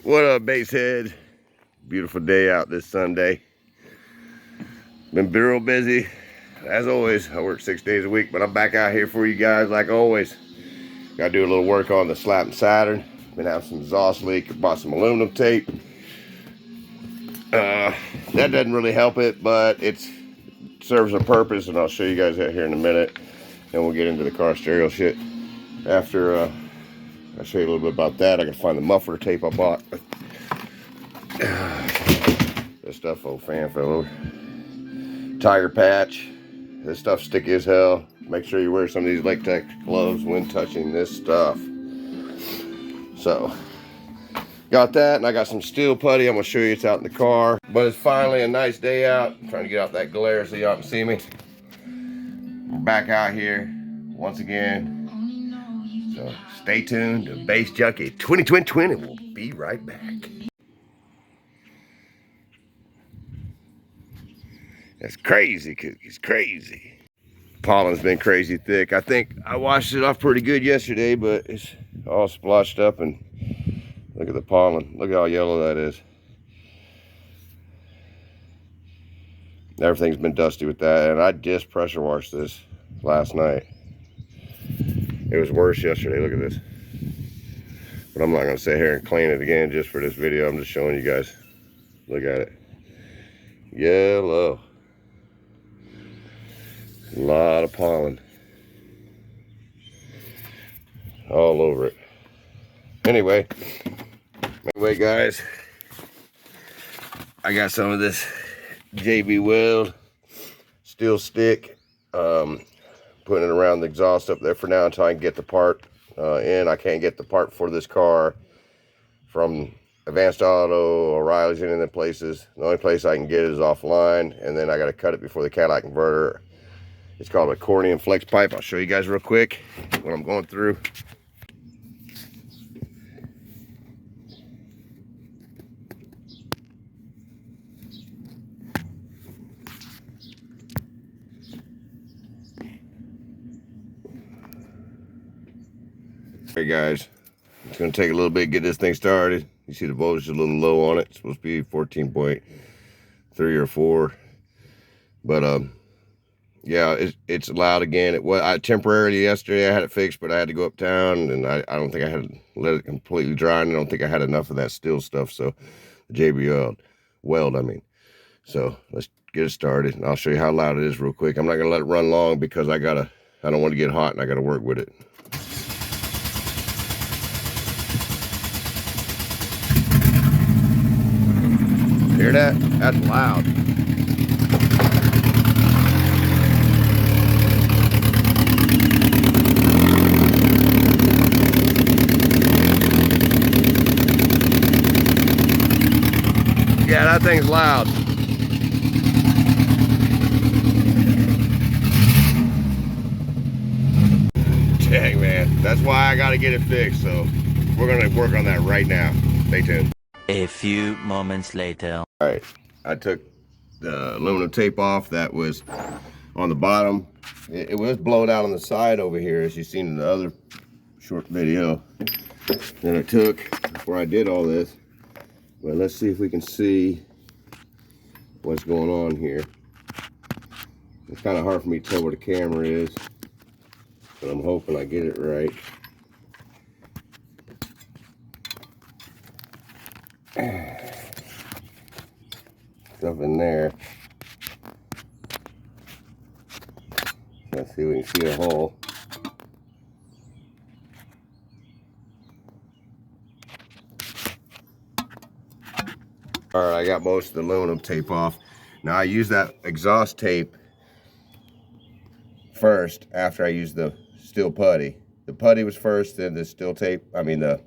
What up, Basehead? Beautiful day out this Sunday. Been real busy. As always, I work 6 days a week, but I'm back out here for you guys like always. Got to do a little work on the Slappin Saturn. Been having some exhaust leak. I bought some aluminum tape. That doesn't really help it, but it serves a purpose, and I'll show you guys that here in a minute. Then we'll get into the car stereo shit. After I'll show you a little bit about that. I can find the muffler tape I bought. This stuff old fan fell over. Tire patch. This stuff's sticky as hell. Make sure you wear some of these latex gloves when touching this stuff. So, got that, and I got some steel putty. I'm gonna show you it's out in the car. But it's finally a nice day out. I'm trying to get out that glare so y'all can see me. We're back out here once again. So stay tuned to Base Junkie 2020. We'll be right back. That's crazy, it's crazy. Pollen's been crazy thick. I think I washed it off pretty good yesterday, but it's all splotched up, and look at the pollen. Look how yellow that is. Everything's been dusty with that, and I just pressure washed this last night. It was worse yesterday. Look at this. But I'm not going to sit here and clean it again just for this video. I'm just showing you guys. Look at it. Yellow. A lot of pollen. All over it. Anyway, guys. I got some of this JB Weld steel stick. Putting it around the exhaust up there for now until I can get the part in. I can't get the part for this car from Advanced Auto, O'Reilly's, any of the places. The only place I can get it is offline, and then I got to cut it before the Cadillac converter. It's called an accordion flex pipe. I'll show you guys real quick what I'm going through. Hey guys, it's going to take a little bit to get this thing started. You see the voltage is a little low on it. It's supposed to be 14.3 or 4. But yeah, it's loud again. It was temporarily yesterday. I had it fixed, but I had to go uptown, and I don't think I had let it completely dry, and I don't think I had enough of that steel stuff. So the JB Weld, I mean. So let's get it started, and I'll show you how loud it is real quick. I'm not going to let it run long because I don't want to get hot, and I got to work with it. Hear that? That's loud. Yeah, that thing's loud. Dang, man. That's why I gotta get it fixed, so we're gonna work on that right now. Stay tuned. A few moments later. All right, I took the aluminum tape off that was on the bottom. It was blown out on the side over here, as you've seen in the other short video that I took before I did all this. But let's see if we can see what's going on here. It's kind of hard for me to tell where the camera is, but I'm hoping I get it right. Stuff in there. Let's see if we can see a hole. All right, I got most of the aluminum tape off. Now I use that exhaust tape first after I use the steel putty. The putty was first, then the steel tape, the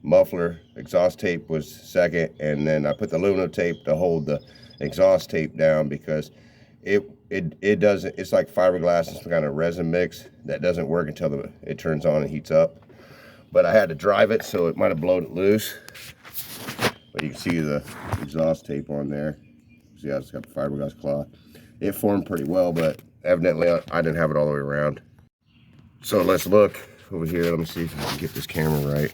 muffler exhaust tape was second, and then I put the aluminum tape to hold the exhaust tape down because it doesn't, it's like fiberglass and some kind of resin mix that doesn't work until it turns on and heats up. But I had to drive it, so it might have blown it loose. But you can see the exhaust tape on there. See how it's got the fiberglass cloth. It formed pretty well, but evidently I didn't have it all the way around. So let's look over here. Let me see if I can get this camera right.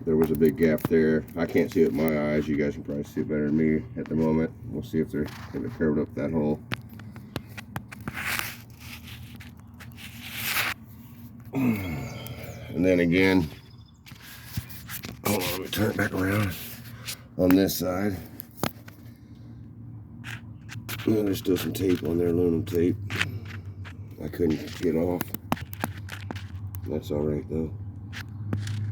there was a big gap there. I can't see it with my eyes. You guys can probably see it better than me at the moment. We'll see if they're curved up that hole. And then again, hold on, let me turn it back around on this side. Oh, there's still some tape on there, aluminum tape. I couldn't get off. That's all right though.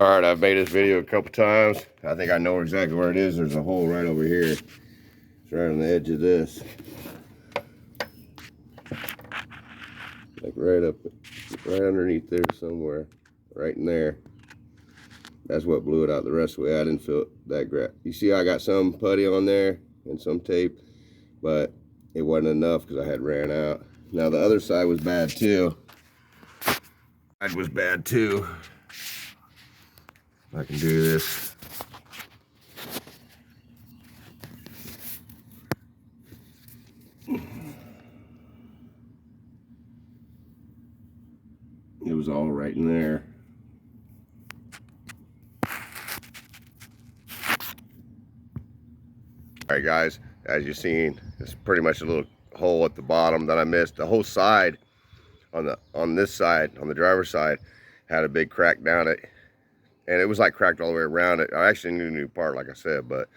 All right, I've made this video a couple times. I think I know exactly where it is. There's a hole right over here. It's right on the edge of this. Like right underneath there somewhere. Right in there. That's what blew it out the rest of the way. I didn't feel that great. You see I got some putty on there and some tape, but it wasn't enough because I had ran out. Now the other side was bad too. That was bad too. I can do this. It was all right in there. All right, guys, as you've seen, it's pretty much a little hole at the bottom that I missed. The whole side, on this side, on the driver's side, had a big crack down it. And it was like cracked all the way around it. I actually need a new part, like I said, but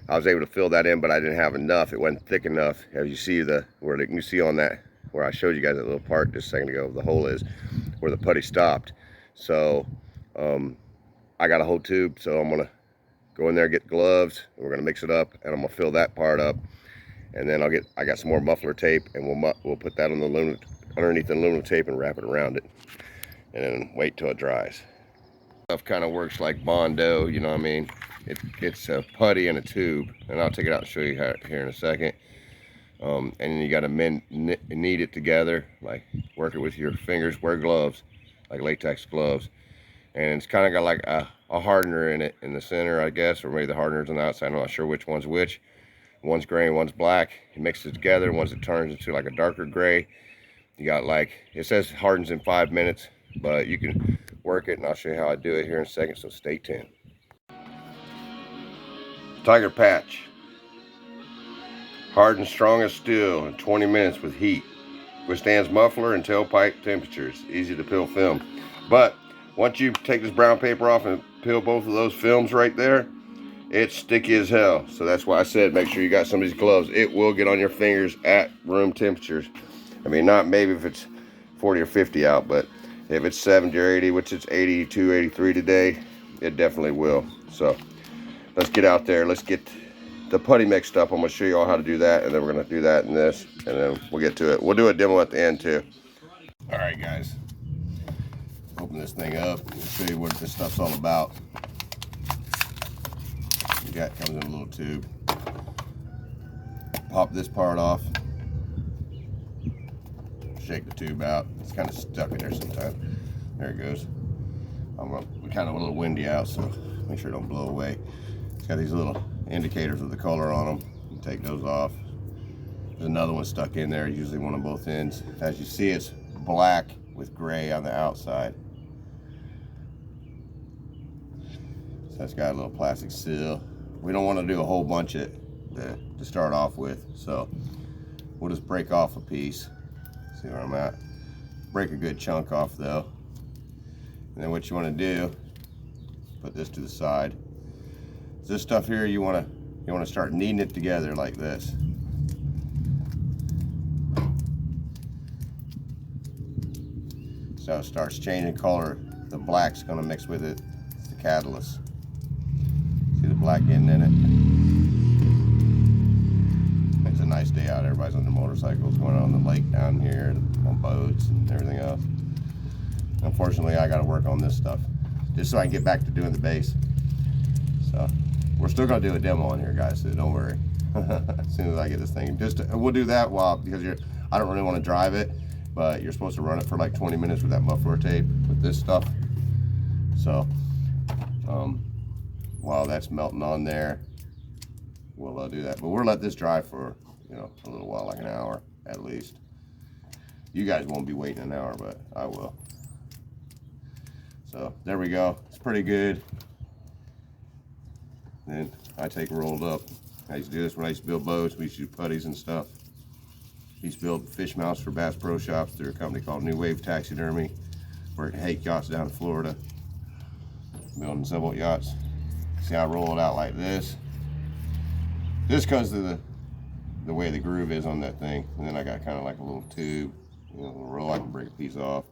I was able to fill that in, but I didn't have enough. It wasn't thick enough. As you see where you see on that, where I showed you guys that little part just a second ago, the hole is where the putty stopped. So I got a whole tube, so I'm gonna go in there, get gloves, and we're gonna mix it up, and I'm gonna fill that part up, and then I got some more muffler tape, and we'll put that on the underneath the aluminum tape and wrap it around it, and then wait till it dries. Stuff kind of works like Bondo, you know what I mean? It's a putty and a tube, and I'll take it out and show you how, here in a second. And then you got to knead it together, like work it with your fingers. Wear gloves, like latex gloves, and it's kind of got like a hardener in it in the center, I guess, or maybe the hardener's on the outside. I'm not sure which one's which. One's gray and one's black. You mix it together. Once it turns into like a darker gray, you got like, it says hardens in 5 minutes, but you can work it, and I'll show you how I do it here in a second, so stay tuned. Tiger patch. Hardens strong as steel in 20 minutes with heat. Withstands muffler and tailpipe temperatures. Easy to peel film. But once you take this brown paper off and peel both of those films right there, it's sticky as hell. So that's why I said make sure you got some of these gloves. It will get on your fingers at room temperatures. I mean, not maybe if it's 40 or 50 out, but if it's 70 or 80, which it's 82, 83 today, it definitely will. So let's get out there. Let's get the putty mixed up. I'm going to show you all how to do that, and then we're going to do that in this, and then we'll get to it. We'll do a demo at the end too. All right, guys. Open this thing up and show you what this stuff's all about. Comes in a little tube. Pop this part off. Shake the tube out. It's kind of stuck in there sometimes. There it goes. We're kind of a little windy out, so make sure it don't blow away. It's got these little indicators of the color on them. You take those off. There's another one stuck in there, usually one on both ends. As you see, it's black with gray on the outside. So it's got a little plastic seal. We don't want to do a whole bunch of it to start off with, so we'll just break off a piece. See where I'm at. Break a good chunk off though. And then what you want to do, put this to the side. This stuff here, you want to start kneading it together like this. So it starts changing color. The black's going to mix with it. It's the catalyst. See the black getting in it. It's a nice day out. Everybody's on their motorcycles, going on the lake down here, on boats and everything else. Unfortunately, I got to work on this stuff just so I can get back to doing the base. So we're still going to do a demo on here, guys, so don't worry. As soon as I get this thing, we'll do that because I don't really want to drive it, but you're supposed to run it for like 20 minutes with that muffler tape with this stuff. So while that's melting on there, we'll do that. But we'll let this dry for a little while, like an hour at least. You guys won't be waiting an hour, but I will. So there we go. It's pretty good. Then I take rolled up. I used to do this when I used to build boats. We used to do putties and stuff. Used to build fish mounts for Bass Pro Shops through a company called New Wave Taxidermy. Worked at hake yachts down in Florida, building sailboat yachts. See, I roll it out like this. Just because of the way the groove is on that thing. And then I got kind of like a little tube, you know, a little roll. I can break a piece off,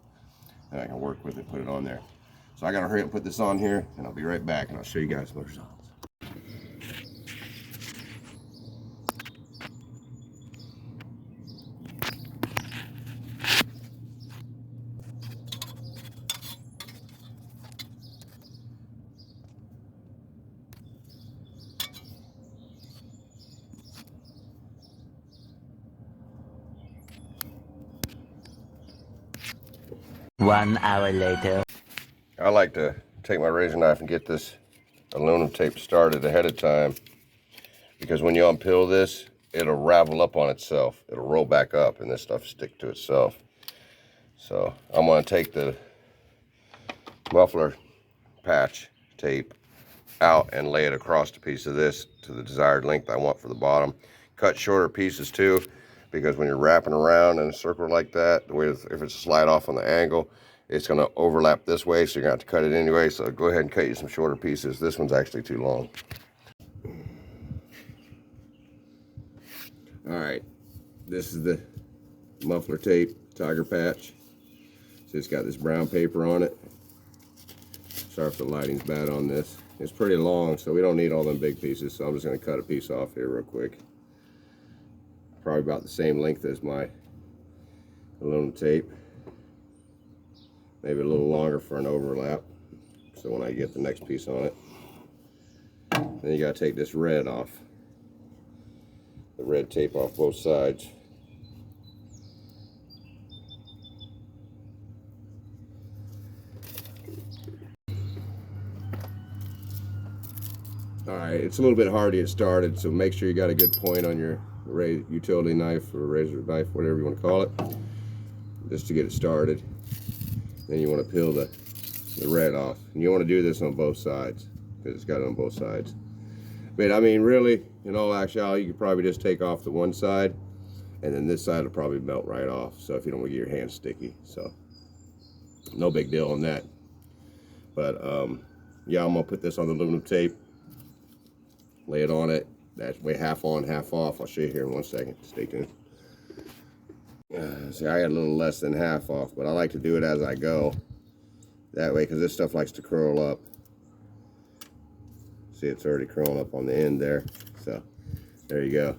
and I can work with it, put it on there. So I gotta hurry up and put this on here, and I'll be right back, and I'll show you guys the results. One hour later. I like to take my razor knife and get this aluminum tape started ahead of time, because when you unpeel this, it'll ravel up on itself. It'll roll back up and this stuff will stick to itself. So I'm going to take the muffler patch tape out and lay it across a piece of this to the desired length I want for the bottom. Cut shorter pieces too, because when you're wrapping around in a circle like that, the way if it's slide off on the angle, it's going to overlap this way, so you're going to have to cut it anyway. So go ahead and cut you some shorter pieces. This one's actually too long. All right, this is the muffler tape tiger patch. So it's got this brown paper on it. Sorry if the lighting's bad on this. It's pretty long, so we don't need all them big pieces. So I'm just going to cut a piece off here real quick. Probably about the same length as my aluminum tape. Maybe a little longer for an overlap, so when I get the next piece on it. Then you got to take this red off. The red tape off both sides. Alright, it's a little bit hard to get started, so make sure you got a good point on your utility knife or razor knife, whatever you want to call it, just to get it started. Then you want to peel the red off, and you want to do this on both sides because it's got it on both sides. But I mean, really, in all actuality, you could probably just take off the one side, and then this side will probably melt right off. So if you don't want to get your hands sticky, so no big deal on that. But yeah, I'm gonna put this on the aluminum tape, lay it on it. That's way half on, half off. I'll show you here in 1 second. Stay tuned. See, I got a little less than half off, but I like to do it as I go. That way, because this stuff likes to curl up. See, it's already curling up on the end there. So, there you go.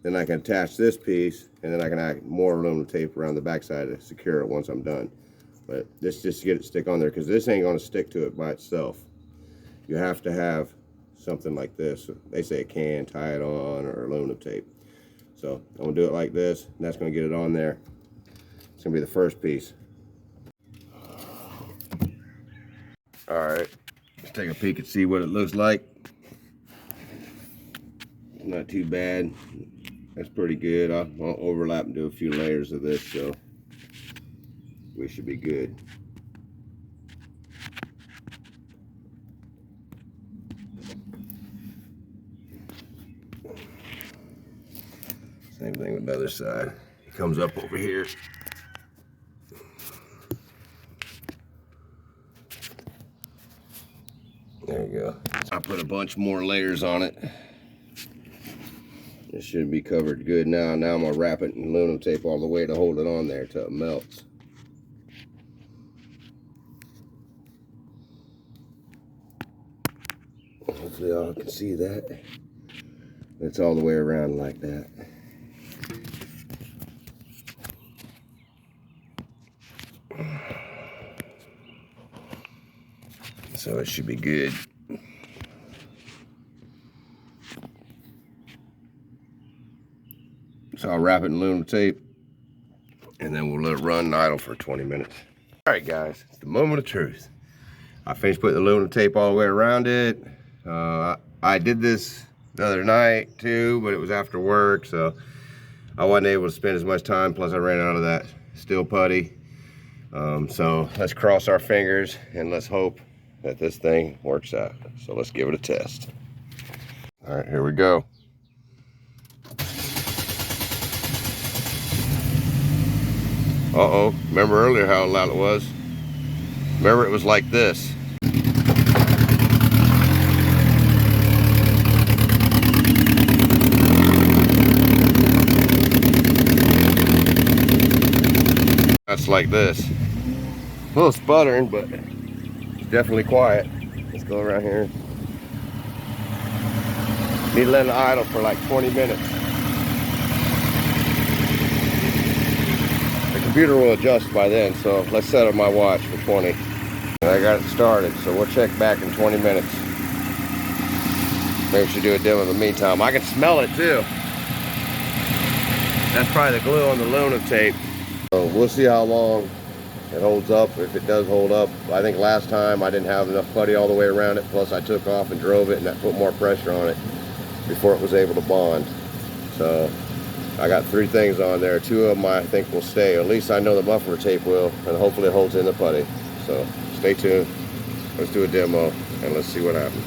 Then I can attach this piece, and then I can add more aluminum tape around the backside to secure it once I'm done. But this just to get it stick on there, because this ain't going to stick to it by itself. You have to have something like this. They say a can, tie it on, or aluminum tape. So I'm gonna do it like this, and that's gonna get it on there. It's gonna be the first piece. All right, let's take a peek and see what it looks like. Not too bad. That's pretty good. I'll overlap and do a few layers of this, so we should be good. Same thing with the other side. It comes up over here. There you go. I put a bunch more layers on it. It should be covered good now. Now I'm gonna wrap it in aluminum tape all the way to hold it on there till it melts. Hopefully y'all can see that. It's all the way around like that. So it should be good. So I'll wrap it in aluminum tape, and then we'll let it run idle for 20 minutes. All right, guys, it's the moment of truth. I finished putting the aluminum tape all the way around it. I did this the other night too, but it was after work, so I wasn't able to spend as much time. Plus I ran out of that steel putty. So let's cross our fingers and let's hope that this thing works out. So let's give it a test. All right, here we go. Uh-oh, remember earlier how loud it was? Remember it was like this. That's like this. A little sputtering, but it's definitely quiet. Let's go around here. Need to let it idle for like 20 minutes. The computer will adjust by then, so let's set up my watch for 20. And I got it started, so we'll check back in 20 minutes. Maybe we should do a demo in the meantime. I can smell it too. That's probably the glue on the Luna tape. So we'll see how long it holds up, if it does hold up. I think last time I didn't have enough putty all the way around it, plus I took off and drove it and that put more pressure on it before it was able to bond. So I got 3 things on there. 2 of them I think will stay. At least I know the muffler tape will, and hopefully it holds in the putty. So stay tuned. Let's do a demo and let's see what happens.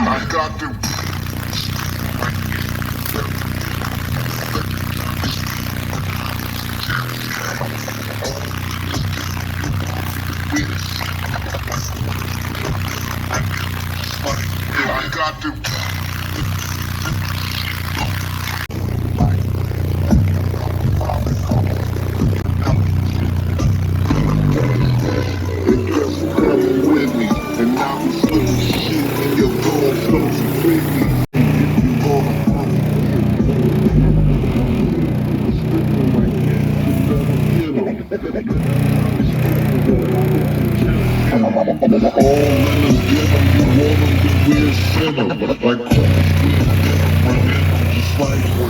I got to. I got to.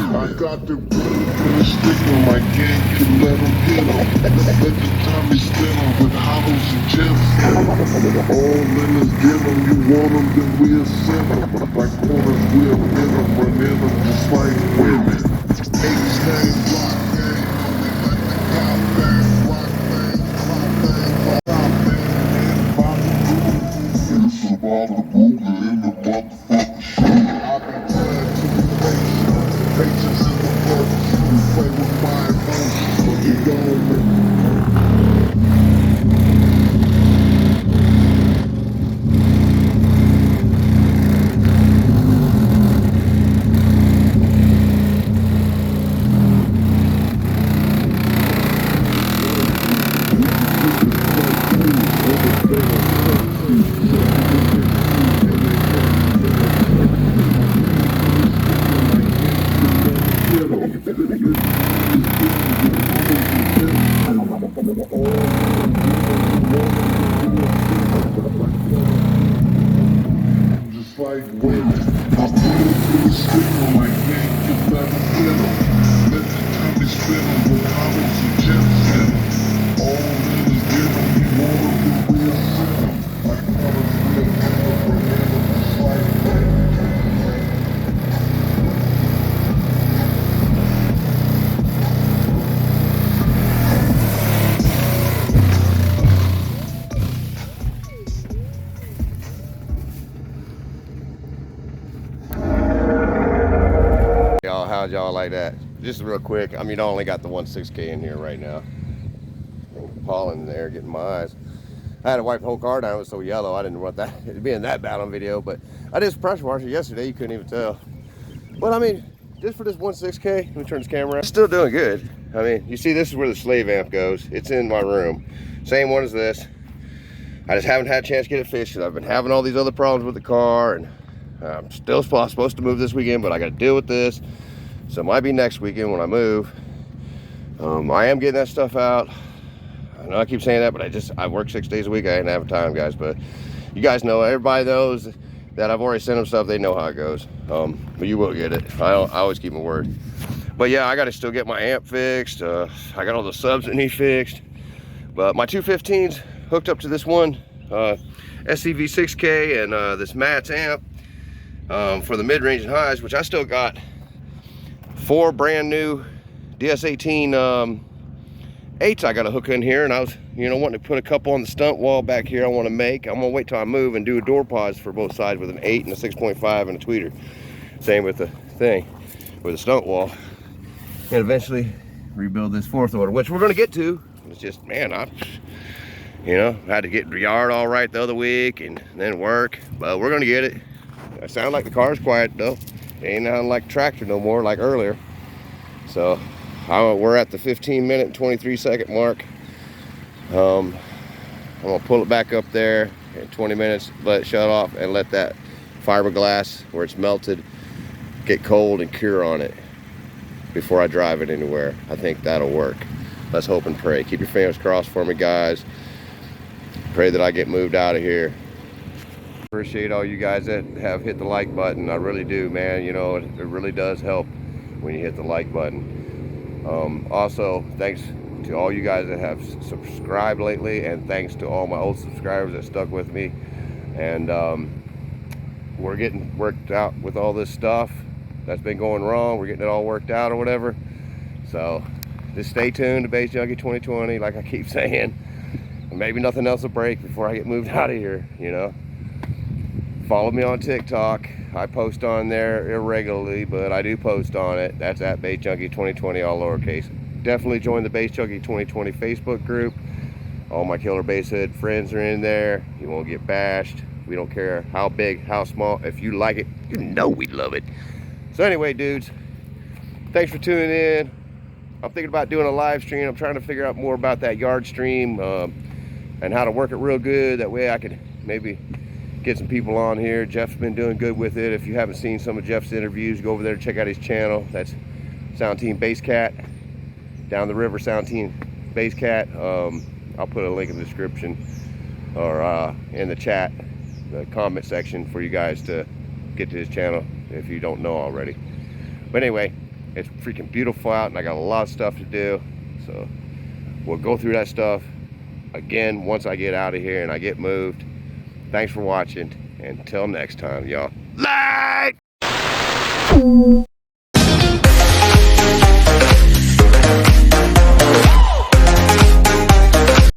I got the stick on my gang, can let them hit them. Let the Tommy spin them with hollows and gems. All in us give them, you want them, then we'll send them. Like corners, we'll hit them, run in them just like women. H-Name, block gang, we like the cop bang, rock bang, clock bang, clock bang, body boom. It's about the booger in the motherfucker shit. I'll be glad to be patient. Patience is the purpose. You play with my emotions, you don't. Just like women, I put a stick on my gang, can let them hit them. Let the Tommy spin them with hollows and gems in them. All in is give them, you want them, then we'll send them. Like colors, we'll hit them, run in them just like women. How'd y'all like that? Just real quick, I mean, I only got the 1.6K in here right now. Pollen in there getting my eyes. I had to wipe the whole car down. It was so yellow. I didn't want that it being that bad on video, but I did pressure wash it yesterday. You couldn't even tell. But I mean, just for this 1.6K, let me turn this camera around. It's still doing good. I mean, you see, this is where the slave amp goes. It's in my room. Same one as this. I just haven't had a chance to get it fixed because I've been having all these other problems with the car, and I'm still supposed to move this weekend, but I got to deal with this. So it might be next weekend when I move. I am getting that stuff out. I know I keep saying that, but I work 6 days a week. I ain't having time, guys. But you guys know, everybody knows that I've already sent them stuff. They know how it goes. But you will get it. I always keep my word. But yeah, I got to still get my amp fixed. I got all the subs that need fixed. But my 215's hooked up to this one SCV6K and this Matt's amp for the mid-range and highs, which I still got 4 brand new DS18 8s I got to hook in here, and I was, you know, wanting to put a couple on the stunt wall back here. I want to make. I'm gonna wait till I move and do a door pause for both sides with an 8 and a 6.5 and a tweeter. Same with the thing, with the stunt wall, and eventually rebuild this 4th order, which we're gonna get to. It's just, man, you know, I had to get the yard all right the other week and then work, but we're gonna get it. I sound like the car's quiet though. It ain't nothing like tractor no more like earlier. So we're at the 15-minute and 23-second mark. I'm gonna pull it back up there in 20 minutes, let it shut off, and let that fiberglass where it's melted get cold and cure on it before I drive it anywhere. I think that'll work. Let's hope and pray. Keep your fingers crossed for me, guys. Pray that I get moved out of here. Appreciate all you guys that have hit the like button. I really do, man. You know, it really does help when you hit the like button. Also, thanks to all you guys that have subscribed lately, and thanks to all my old subscribers that stuck with me. And we're getting worked out with all this stuff that's been going wrong. We're getting it all worked out or whatever. So just stay tuned to Bass Junkie 2020, like I keep saying. And maybe nothing else will break before I get moved out of here, you know. Follow me on TikTok. I post on there irregularly, but I do post on it. That's at Bass Junkie 2020, all lowercase. Definitely join the Bass Junkie 2020 Facebook group. All my killer bass head friends are in there. You won't get bashed. We don't care how big, how small. If you like it, you know we love it. So anyway, dudes, thanks for tuning in. I'm thinking about doing a live stream. I'm trying to figure out more about that yard stream and how to work it real good. That way I could maybe get some people on here. Jeff's been doing good with it. If you haven't seen some of Jeff's interviews, go over there and check out his channel. That's Sound Team Bass Cat, down the river, Sound Team Bass Cat. I'll put a link in the description or in the chat, the comment section, for you guys to get to his channel if you don't know already. But anyway, it's freaking beautiful out, and I got a lot of stuff to do. So we'll go through that stuff again once I get out of here and I get moved. Thanks for watching. Until next time, y'all. Light!